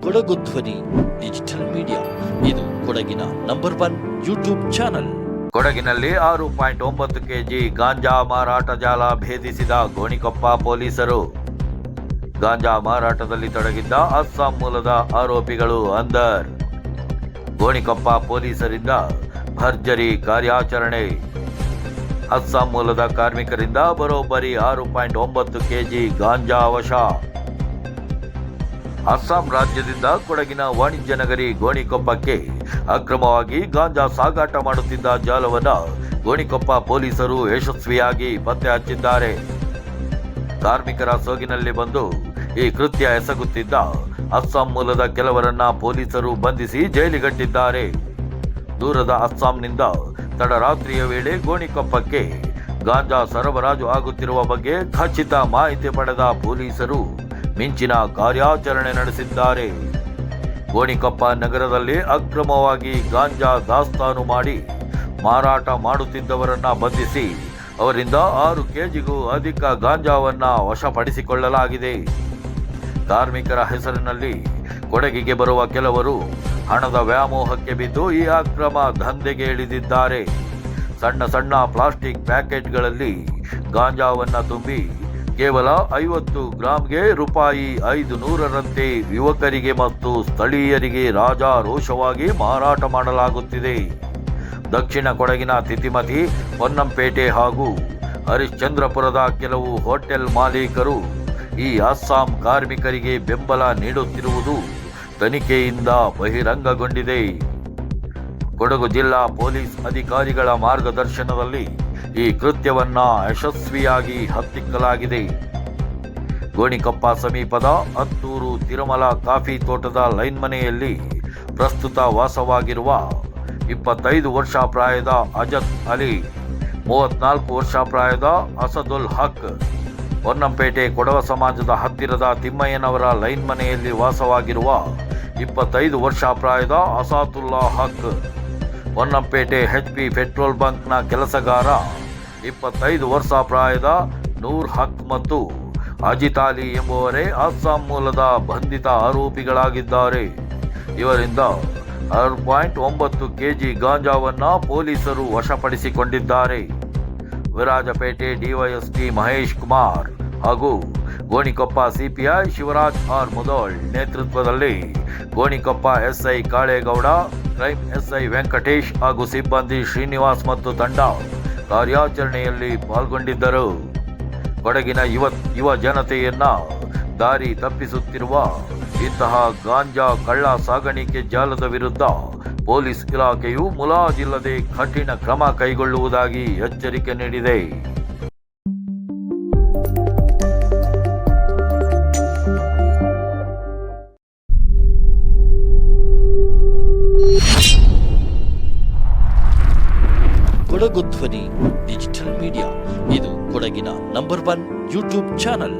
ಕೊಡಗು ಧ್ವನಿ digital media, ಇದು ಕೊಡಗಿನ ನಂಬರ್ 1 ಯೂಟ್ಯೂಬ್ ಚಾನಲ್. ಕೊಡಗಿನಲ್ಲಿ 6.9 ಕೆಜಿ ಗಾಂಜಾ ಮಾರಾಟ ಜಾಲ ಭೇದಿಸಿದ ಗೋಣಿಕೊಪ್ಪ ಪೊಲೀಸರು. ಗಾಂಜಾ ಮಾರಾಟದಲ್ಲಿ ತೊಡಗಿದ್ದ ಅಸ್ಸಾಂ ಮೂಲದ ಆರೋಪಿಗಳು ಅಂದರ್. ಗೋಣಿಕೊಪ್ಪ ಪೊಲೀಸರಿಂದ ಭರ್ಜರಿ ಕಾರ್ಯಾಚರಣೆ. ಅಸ್ಸಾಂ ಮೂಲದ ಕಾರ್ಮಿಕರಿಂದ ಬರೋಬ್ಬರಿ 6.9 ಕೆಜಿ ಗಾಂಜಾ ವಶ. ಅಸ್ಸಾಂ ರಾಜ್ಯದಿಂದ ಕೊಡಗಿನ ವಾಣಿಜ್ಯ ನಗರಿ ಗೋಣಿಕೊಪ್ಪಕ್ಕೆ ಅಕ್ರಮವಾಗಿ ಗಾಂಜಾ ಸಾಗಾಟ ಮಾಡುತ್ತಿದ್ದ ಜಾಲವನ್ನು ಗೋಣಿಕೊಪ್ಪ ಪೊಲೀಸರು ಯಶಸ್ವಿಯಾಗಿ ಪತ್ತೆ ಹಚ್ಚಿದ್ದಾರೆ. ಕಾರ್ಮಿಕರ ಸೋಗಿನಲ್ಲಿ ಬಂದು ಈ ಕೃತ್ಯ ಎಸಗುತ್ತಿದ್ದ ಅಸ್ಸಾಂ ಮೂಲದ ಕೆಲವರನ್ನ ಪೊಲೀಸರು ಬಂಧಿಸಿ ಜೈಲಿಗಟ್ಟಿದ್ದಾರೆ. ದೂರದ ಅಸ್ಸಾಂನಿಂದ ತಡರಾತ್ರಿಯ ವೇಳೆ ಗೋಣಿಕೊಪ್ಪಕ್ಕೆ ಗಾಂಜಾ ಸರಬರಾಜು ಆಗುತ್ತಿರುವ ಬಗ್ಗೆ ಖಚಿತ ಮಾಹಿತಿ ಪಡೆದ ಪೊಲೀಸರು ಮಿಂಚಿನ ಕಾರ್ಯಾಚರಣೆ ನಡೆಸಿದ್ದಾರೆ. ಗೋಣಿಕೊಪ್ಪ ನಗರದಲ್ಲಿ ಅಕ್ರಮವಾಗಿ ಗಾಂಜಾ ದಾಸ್ತಾನು ಮಾಡಿ ಮಾರಾಟ ಮಾಡುತ್ತಿದ್ದವರನ್ನ ಬಂಧಿಸಿ ಅವರಿಂದ 6 ಕೆಜಿಗೂ ಅಧಿಕ ಗಾಂಜಾವನ್ನ ವಶಪಡಿಸಿಕೊಳ್ಳಲಾಗಿದೆ. ಕಾರ್ಮಿಕರ ಹೆಸರಿನಲ್ಲಿ ಕೊಡಗಿಗೆ ಬರುವ ಕೆಲವರು ಹಣದ ವ್ಯಾಮೋಹಕ್ಕೆ ಬಿದ್ದು ಈ ಅಕ್ರಮ ದಂಧೆಗೆ ಇಳಿದಿದ್ದಾರೆ. ಸಣ್ಣ ಸಣ್ಣ ಪ್ಲಾಸ್ಟಿಕ್ ಪ್ಯಾಕೆಟ್ಗಳಲ್ಲಿ ಗಾಂಜಾವನ್ನ ತುಂಬಿ ಕೇವಲ 50 ಗ್ರಾಂಗೆ ರೂಪಾಯಿ 500ರಂತೆ ಯುವಕರಿಗೆ ಮತ್ತು ಸ್ಥಳೀಯರಿಗೆ ರಾಜಾರೋಷವಾಗಿ ಮಾರಾಟ ಮಾಡಲಾಗುತ್ತಿದೆ. ದಕ್ಷಿಣ ಕೊಡಗಿನ ತಿತಿಮತಿ, ಪೊನ್ನಂಪೇಟೆ ಹಾಗೂ ಹರಿಶ್ಚಂದ್ರಪುರದ ಕೆಲವು ಹೋಟೆಲ್ ಮಾಲೀಕರು ಈ ಅಸ್ಸಾಂ ಕಾರ್ಮಿಕರಿಗೆ ಬೆಂಬಲ ನೀಡುತ್ತಿರುವುದು ತನಿಖೆಯಿಂದ ಬಹಿರಂಗಗೊಂಡಿದೆ. ಕೊಡಗು ಜಿಲ್ಲಾ ಪೊಲೀಸ್ ಅಧಿಕಾರಿಗಳ ಮಾರ್ಗದರ್ಶನದಲ್ಲಿ ಈ ಕೃತ್ಯವನ್ನ ಯಶಸ್ವಿಯಾಗಿ ಹತ್ತಿಕ್ಕಲಾಗಿದೆ. ಗೋಣಿಕೊಪ್ಪ ಸಮೀಪದ ಹತ್ತೂರು ತಿರುಮಲ ಕಾಫಿ ತೋಟದ ಲೈನ್ ಮನೆಯಲ್ಲಿ ಪ್ರಸ್ತುತ ವಾಸವಾಗಿರುವ 25 ವರ್ಷ ಪ್ರಾಯದ ಅಜತ್ ಅಲಿ, 34 ವರ್ಷ ಪ್ರಾಯದ ಅಸದುಲ್ ಹಕ್, ಪೊನ್ನಂಪೇಟೆ ಕೊಡವ ಸಮಾಜದ ಹತ್ತಿರದ ತಿಮ್ಮಯ್ಯನವರ ಲೈನ್ ಮನೆಯಲ್ಲಿ ವಾಸವಾಗಿರುವ 25 ವರ್ಷ ಪ್ರಾಯದ ಅಸಾತುಲ್ಲಾ ಹಕ್, ಪೊನ್ನಂಪೇಟೆ HP ಪೆಟ್ರೋಲ್ ಬಂಕ್ನ ಕೆಲಸಗಾರ 25 ವರ್ಷ ಪ್ರಾಯದ ನೂರ್ ಹಕ್ ಮತ್ತು ಅಜಿತ್ ಅಲಿ ಎಂಬುವರೇ ಅಸ್ಸಾಂ ಮೂಲದ ಬಂಧಿತ ಆರೋಪಿಗಳಾಗಿದ್ದಾರೆ. ಇವರಿಂದ 6.9 ಕೆಜಿ ಗಾಂಜಾವನ್ನ ಪೊಲೀಸರು ವಶಪಡಿಸಿಕೊಂಡಿದ್ದಾರೆ. ವಿರಾಜಪೇಟೆ ಡಿವೈಎಸ್ಪಿ ಮಹೇಶ್ ಕುಮಾರ್ ಹಾಗೂ ಗೋಣಿಕೊಪ್ಪ ಸಿಪಿಐ ಶಿವರಾಜ್ ಆರ್ ಮುದೋಳ್ ನೇತೃತ್ವದಲ್ಲಿ Gonikoppa SI Kalegowda, crime SI Venkatesh ಹಾಗೂ ಸಿಬ್ಬಂದಿ ಶ್ರೀನಿವಾಸ್ ಮತ್ತು ತಂಡ ಕಾರ್ಯಾಚರಣೆಯಲ್ಲಿ ಪಾಲ್ಗೊಂಡಿದ್ದರು. ಕೊಡಗಿನ ಯುವ ಜನತೆಯನ್ನ ದಾರಿ ತಪ್ಪಿಸುತ್ತಿರುವ ಇಂತಹ ಗಾಂಜಾ ಕಳ್ಳ ಸಾಗಾಣಿಕೆ ಜಾಲದ ವಿರುದ್ಧ ಪೊಲೀಸ್ ಇಲಾಖೆಯು ಮುಲಾಜಿಲ್ಲದೆ ಕಠಿಣ ಕ್ರಮ ಕೈಗೊಳ್ಳುವುದಾಗಿ ಎಚ್ಚರಿಕೆ ನೀಡಿದೆ. ಕೊಡಗು ಧ್ವನಿ ಡಿಜಿಟಲ್ ಮೀಡಿಯಾ, ಇದು ಕೊಡಗಿನ ನಂಬರ್ 1 ಯೂಟ್ಯೂಬ್ ಚಾನಲ್.